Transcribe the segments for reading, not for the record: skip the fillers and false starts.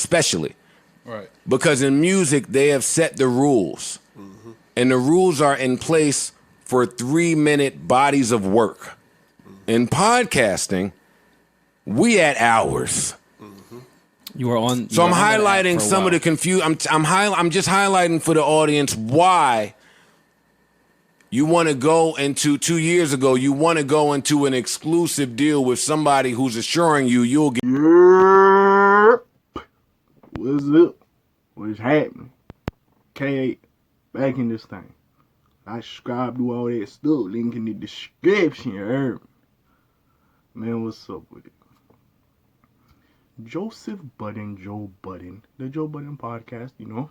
especially. Right. Because in music, they have set the rules. And the rules are in place for 3-minute bodies of work. In podcasting, we at hours. You are on. So I'm highlighting some of the confusion. I'm just highlighting for the audience why you want to go into 2 years ago. You want to go into an exclusive deal with somebody who's assuring you you'll get. What's up? What's happening? K.A. back in this thing. I subscribe to all that stuff. Link in the description. You heard me? Man, what's up with it? Joseph Budden, Joe Budden, the Joe Budden Podcast, you know,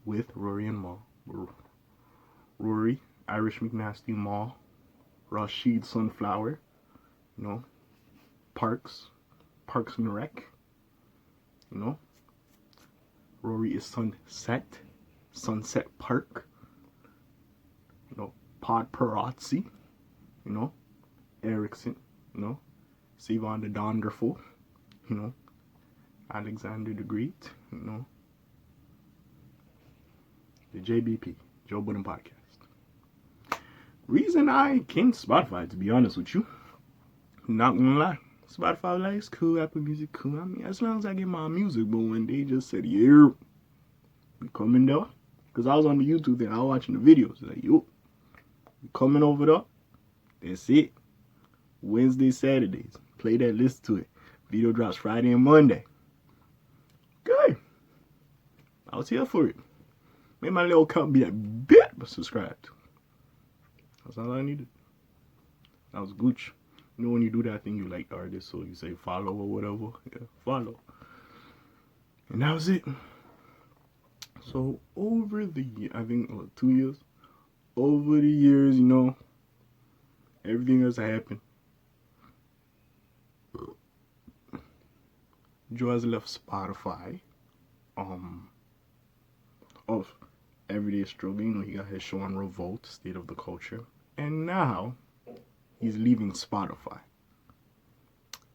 with Rory and Maul. Rory, Irish McNasty Maul, Rashid Sunflower, you know, Parks and Rec, you know. Rory is Sunset Park, you know, Pod Parazzi, you know, Erickson, you know, Sivan the Donderful, you know, Alexander the Great, you know, the JBP, Joe Budden Podcast. Reason I came to Spotify, to be honest with you, not gonna lie, Spotify likes cool, Apple Music cool. I mean, as long as I get my music, but when they just said, yeah, we coming there, because I was on the YouTube thing, I was watching the videos, like, yo, we coming over there, that's it. Wednesday, Saturdays, play that, listen to it. Video drops Friday and Monday. Good. I was here for it. Made my little account be like, bit, but subscribed. That's all I needed. That was Gooch. You know when you do that thing, you like the artist, so you say follow or whatever. Yeah, follow. And that was it. So over the, I think, 2 years. Over the years, you know, everything has happened. Joe has left Spotify. Of Everyday Struggle. You know, he got his show on Revolt, State of the Culture. And now, he's leaving Spotify.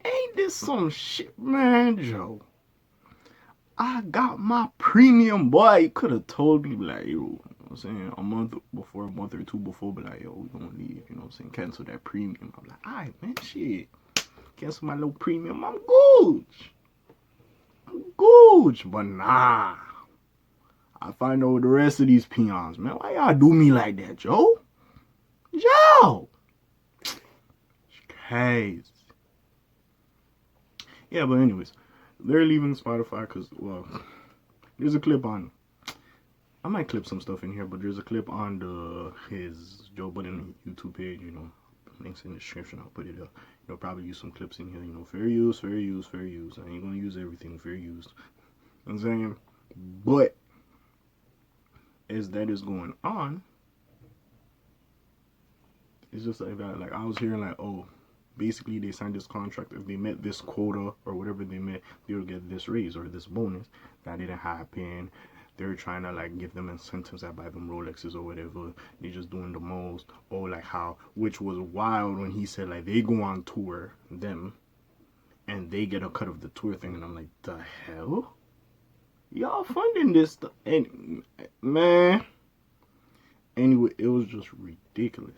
Ain't this some shit, man, Joe? I got my premium, boy. You could have told me, like, yo, you know what I'm saying, a month or two before, but like, yo, we gonna leave, you know what I'm saying, cancel that premium. I'm like, alright, man, shit. Cancel my little premium, I'm good. But nah. I find out the rest of these peons, man. Why y'all do me like that, Joe? Joe! Crazy. Yeah, but anyways, they're leaving Spotify because, well, there's a clip on, I might clip some stuff in here, but there's a clip on his Joe Budden YouTube page, you know, links in the description, I'll put it up. You know, probably use some clips in here, you know, fair use. I ain't gonna use everything, fair use. You know what I'm saying? But, as that is going on, it's just like that. Like, I was hearing, like, oh, basically they signed this contract. If they met this quota or whatever they met, they would get this raise or this bonus. That didn't happen. They're trying to, like, give them incentives that buy them Rolexes or whatever. They're just doing the most. Or, like, how, which was wild when he said, like, they go on tour, them, and they get a cut of the tour thing. And I'm like, the hell? Y'all funding this stuff? And, man. Anyway, it was just ridiculous.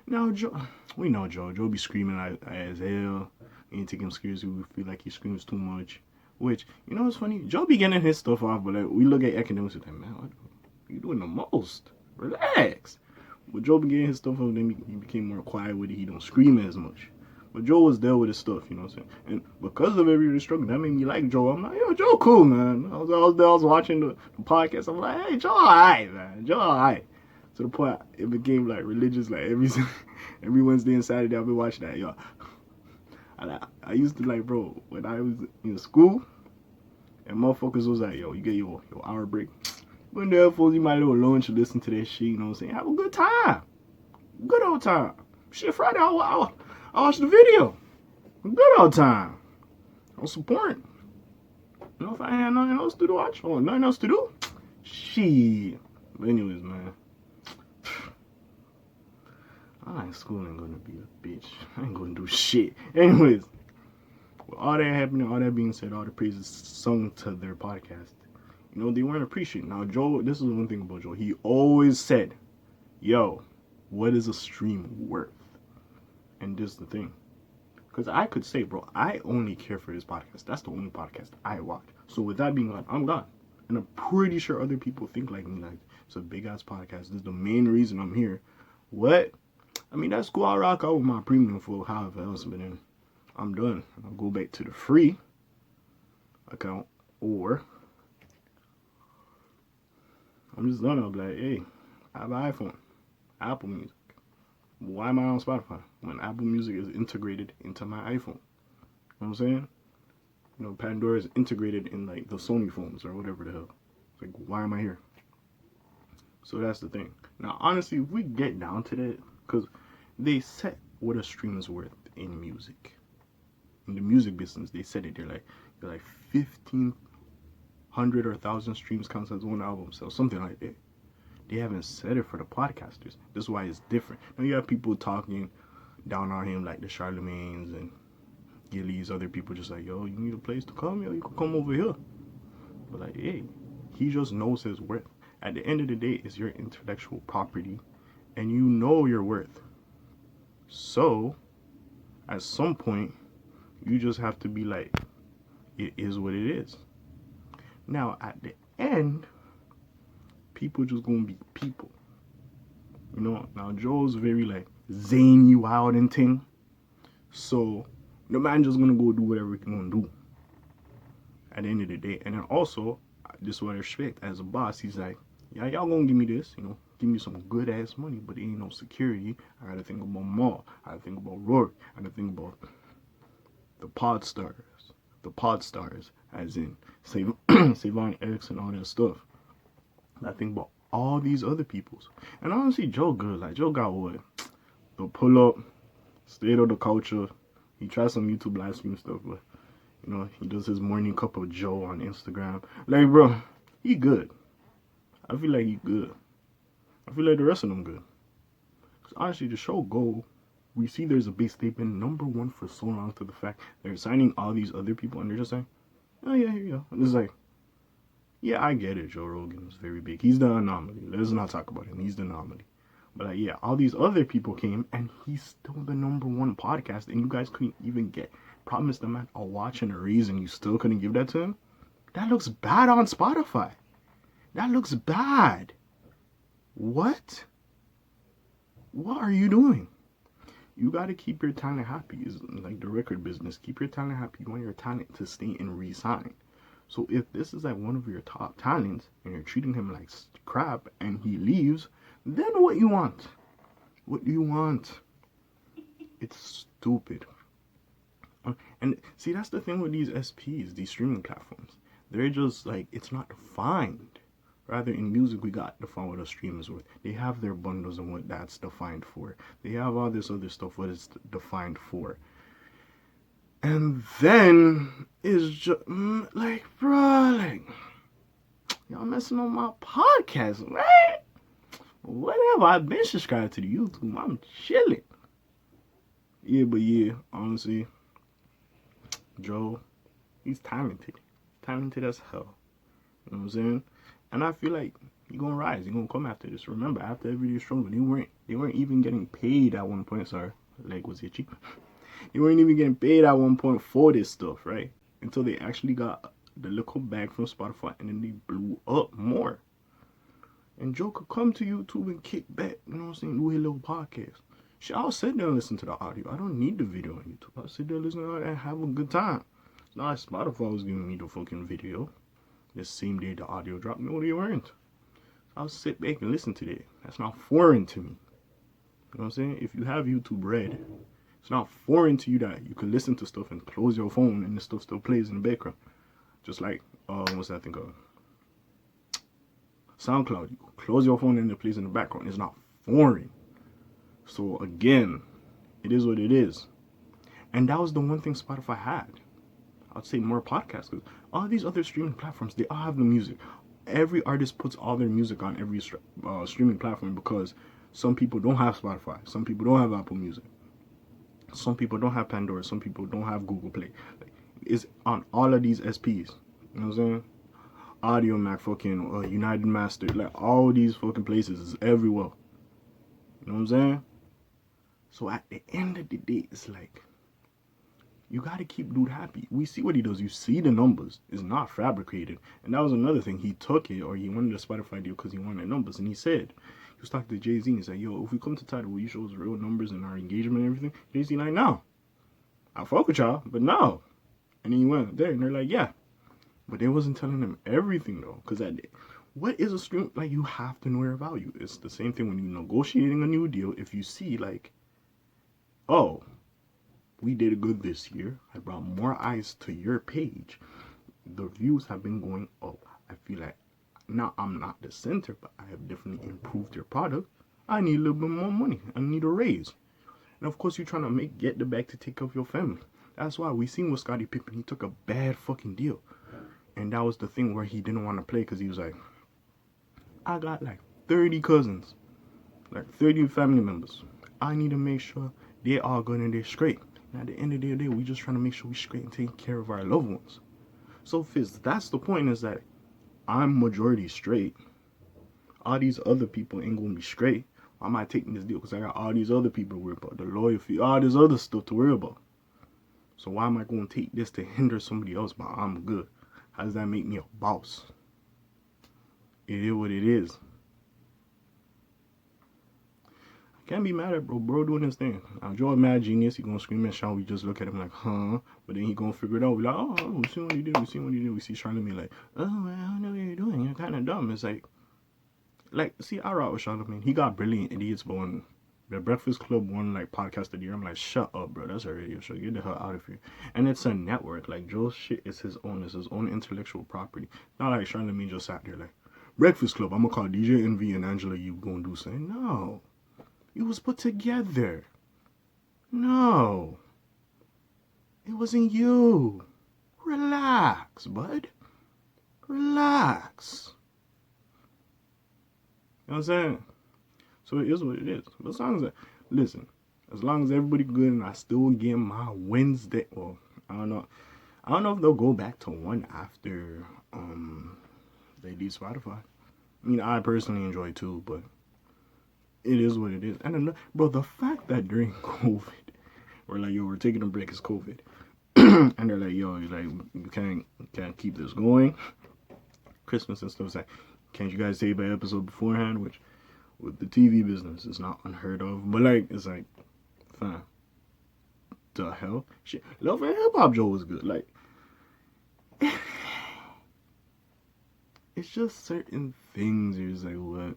Now, Joe, we know Joe. Joe be screaming as hell. We ain't take him seriously. We feel like he screams too much. Which, you know what's funny? Joe be getting his stuff off, but like, we look at academics and like, man, you doing the most. Relax. But Joe be getting his stuff off, then he became more quiet with it. He don't scream as much. But Joe was there with his stuff, you know what I'm saying? And because of every struggle, that made me like Joe. I'm like, yo, Joe cool, man. I was watching the podcast. I'm like, hey, Joe alright, man. Joe alright. To the point it became like religious, like every Wednesday and Saturday I'll be watching that, yo. I used to, like, bro, when I was in school and motherfuckers was like, yo, you get your hour break. Go in there, fools, you my little lunch, listen to that shit, you know what I'm saying? Have a good time. Good old time. Shit, Friday, I watch the video. Good old time. I'm supporting. You know, if I had nothing else to watch or nothing else to do, shit. But anyways, man. School ain't gonna be a bitch. I ain't gonna do shit. Anyways, with all that happening, all that being said, all the praises sung to their podcast, you know, they weren't appreciated. Now, Joe, this is one thing about Joe. He always said, yo, what is a stream worth? And this is the thing. Because I could say, bro, I only care for this podcast. That's the only podcast I watch. So with that being gone, I'm gone. And I'm pretty sure other people think like me. Like, it's a big-ass podcast. This is the main reason I'm here. What? I mean, that's cool. I'll rock out with my premium for however else. But then I'm done. I'll go back to the free account. Or I'm just done. I'll be like, hey, I have an iPhone. Apple Music. Why am I on Spotify when Apple Music is integrated into my iPhone? You know what I'm saying? You know, Pandora is integrated in like the Sony phones or whatever the hell. It's like, why am I here? So that's the thing. Now, honestly, if we get down to that, because they set what a stream is worth in music. In the music business, they said it. They're like 1,500 or 1,000 streams counts as one album, so something like that. They haven't said it for the podcasters. This is why it's different. Now you have people talking down on him like the Charlemagne's and Gillies, other people just like, yo, you need a place to come, yo, you can come over here. But like, hey, he just knows his worth. At the end of the day, it's your intellectual property and you know your worth. So, at some point, you just have to be like, it is what it is. Now, at the end, people just gonna be people. You know, now Joe's very like zany, wild and thing. So the man just gonna go do whatever he gonna do at the end of the day. And then also, this is what I respect as a boss. He's like, yeah, y'all gonna give me this, you know, give me some good ass money, but it ain't no security. I gotta think about Maul. I gotta think about Rourke. I gotta think about the pod stars, as in Savon X and all that stuff. I think about all these other people's. And honestly, Joe good. Like, Joe got what? The pull-up, state of the culture. He tries some YouTube live stream stuff, but, you know, he does his morning cup of Joe on Instagram. Like, bro, he good. I feel like he good. I feel like the rest of them good. Because honestly, the show go, we see there's a base. They've been #1 for so long to the fact they're signing all these other people, and they're just saying, oh, yeah, here you go. And it's like, yeah, I get it. Joe Rogan is very big. He's the anomaly. Let's not talk about him. He's the anomaly. But like, yeah, all these other people came, and he's still the #1 podcast, and you guys couldn't even promise the man a watch and a reason. You still couldn't give that to him? That looks bad on Spotify. That looks bad. What? What are you doing? You got to keep your talent happy. It's like the record business. Keep your talent happy. You want your talent to stay and re-sign. So if this is like one of your top talents and you're treating him like crap and he leaves, then what you want? What do you want? It's stupid. And see, that's the thing with these SPs, these streaming platforms. They're just like, it's not defined. Rather, in music, we got defined what a stream is worth. They have their bundles and what that's defined for. They have all this other stuff, what it's defined for. And then it's just like, bro, like, y'all messing on my podcast, right? Whatever, I've been subscribed to the YouTube. I'm chilling. Yeah, but yeah, honestly, Joe, he's talented. Talented as hell. You know what I'm saying? And I feel like he's gonna rise. He's gonna come after this. Remember, after Everyday Struggle, they weren't even getting paid at one point. Sorry, leg was itchy. They weren't even getting paid at one point for this stuff, right? Until they actually got the little bag from Spotify, and then they blew up more. And Joe could come to YouTube and kick back, you know what I'm saying, do a little podcast. Shit, I'll sit there and listen to the audio. I don't need the video on YouTube. I'll sit there, listen to it, and have a good time. It's not like Spotify was giving me the fucking video the same day the audio dropped. No, they weren't. So I'll sit back and listen to that. That's not foreign to me. You know what I'm saying? If you have YouTube Red, it's not foreign to you that you can listen to stuff and close your phone and the stuff still plays in the background. Just like, what's that thing called? SoundCloud. You close your phone and it plays in the background. It's not foreign. So again, it is what it is. And that was the one thing Spotify had. I'd say more podcasts, because all these other streaming platforms, they all have the music. Every artist puts all their music on every streaming platform, because some people don't have Spotify. Some people don't have Apple Music. Some people don't have Pandora. Some people don't have Google Play. Like, is on all of these SPs. You know what I'm saying? Audio Mac, fucking United Master, like all these fucking places is everywhere. You know what I'm saying? So at the end of the day, it's like, you gotta keep dude happy. We see what he does. You see the numbers. It's not fabricated. And that was another thing. He took it, or he wanted a Spotify deal because he wanted numbers. And he said, he was talking to Jay-Z and he said, yo, if we come to Tidal, will you show us real numbers and our engagement and everything? Jay-Z like, no. I fuck with y'all, but no. And then he went there and they're like, yeah. But they wasn't telling him everything though. Because what is a stream? Like, you have to know your value. It's the same thing when you're negotiating a new deal. If you see like, oh, we did good this year. I brought more eyes to your page. The views have been going up. I feel like now I'm not the center, but I have definitely improved your product. I need a little bit more money. I need a raise. And of course, you're trying to get the bag to take care of your family. That's why we seen with Scottie Pippen. He took a bad fucking deal. And that was the thing where he didn't want to play because he was like, I got like 30 cousins, like 30 family members. I need to make sure they're all good and they're straight. And at the end of the day, we just trying to make sure we straight and taking care of our loved ones. So Fizz, that's the point, is that I'm majority straight. All these other people ain't gonna be straight. Why am I taking this deal? Because I got all these other people to worry about, the lawyer fee, all this other stuff to worry about. So why am I going to take this to hinder somebody else? But I'm good. How does that make me a boss? It is what it is. I can't be mad at bro doing his thing. Now Joe mad genius, he gonna scream and shout. We just look at him like, huh? But then he gonna figure it out. We like, oh, we see what he did. We see what he did. We see Charlamagne like, oh, man, I don't know what you're doing. You're kind of dumb. It's like, see, I rock with Charlamagne. He got Brilliant Idiots, but when the Breakfast Club won like podcast of the year, I'm like, shut up, bro. That's a radio show. Get the hell out of here. And it's a network. Like, Joe's shit is his own. It's his own intellectual property. Not like Charlamagne just sat there like, Breakfast Club, I'm gonna call DJ Envy and Angela, you gonna do something. No. It was put together. No. It wasn't you. Relax, bud. Relax. You know what I'm saying? So it is what it is. But as long as everybody good and I still get my Wednesday, well, I don't know if they'll go back to one after they leave Spotify. I mean, I personally enjoy it too, but it is what it is. And bro, the fact that during COVID, we're like, yo, we're taking a break, it's COVID. And they're like, yo, you're like, you can't keep this going. Christmas and stuff, it's like, can't you guys save an episode beforehand? Which, with the TV business, is not unheard of. But like, it's like, fine. The hell? Shit. Love and Hip Hop Joe was good. Like, it's just certain things. You're just like, what?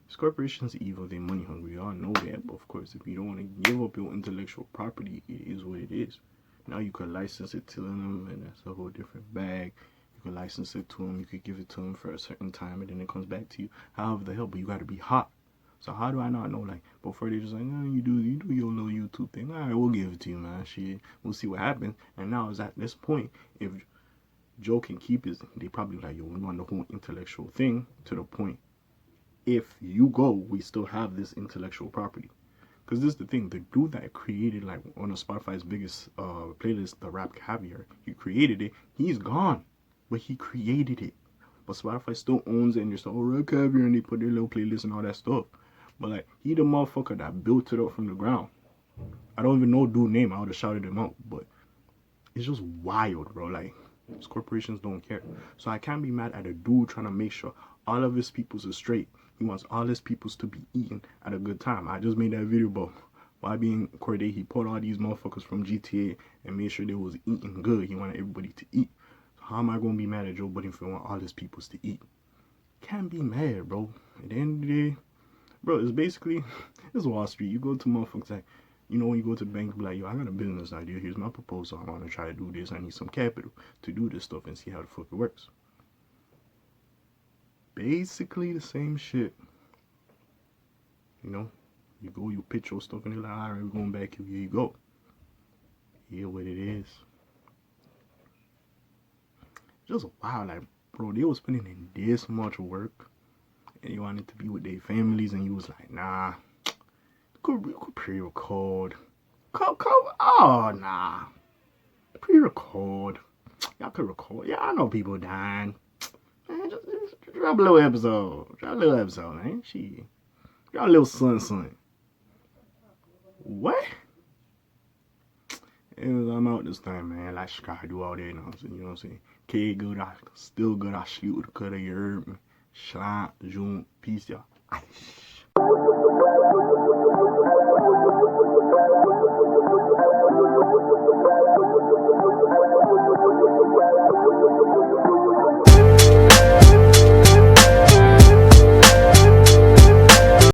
This corporation's evil, they money hungry. We all know that, but of course, if you don't want to give up your intellectual property, it is what it is. Now you could license it to them, and that's a whole different bag. You could license it to them, you could give it to them for a certain time, and then it comes back to you. However the hell, but you got to be hot. So how do I not know? Like, before they just like, no, you do your little YouTube thing. All right, we'll give it to you, man. Shit, we'll see what happens. And now it's at this point, if Joe can keep his, they probably like, yo, we want the whole intellectual thing to the point. If you go, we still have this intellectual property. Because this is the thing, the dude that created like one of Spotify's biggest playlists, the Rap Caviar, he created it, he's gone. But he created it. But Spotify still owns it, and you're still, oh, Rap Caviar, and they put their little playlist and all that stuff. But like, he the motherfucker that built it up from the ground. I don't even know dude's name, I would have shouted him out, but it's just wild, bro. Like, these corporations don't care. So I can't be mad at a dude trying to make sure all of his peoples are straight. He wants all his peoples to be eating at a good time. I just made that video about why being Corday, he put all these motherfuckers from GTA and made sure they was eating good. He wanted everybody to eat. So how am I going to be mad at Joe Budden for wanting all his peoples to eat? Can't be mad, bro. At the end of the day, bro, it's basically, it's Wall Street. You go to motherfuckers like, you know, when you go to the bank, be like, yo, I got a business idea. Here's my proposal. I want to try to do this. I need some capital to do this stuff and see how the fuck it works. Basically the same shit. You know, you go, you pitch your stuff, and they're like, all right, we're going back here. Here you go. Hear what it is. Just wow, like, bro, they was putting in this much work, and you wanted to be with their families, and you was like, nah, you could pre-record. Oh, nah. pre-record. Y'all could record. Yeah, I know people dying. Man, just drop a little episode. Man. Shit. Drop a little son. What? I'm out this time, man. Like, I do all that, you know what I'm saying? K good, still good. I sleep with the cutter, you heard me? Slant, June, peace, y'all.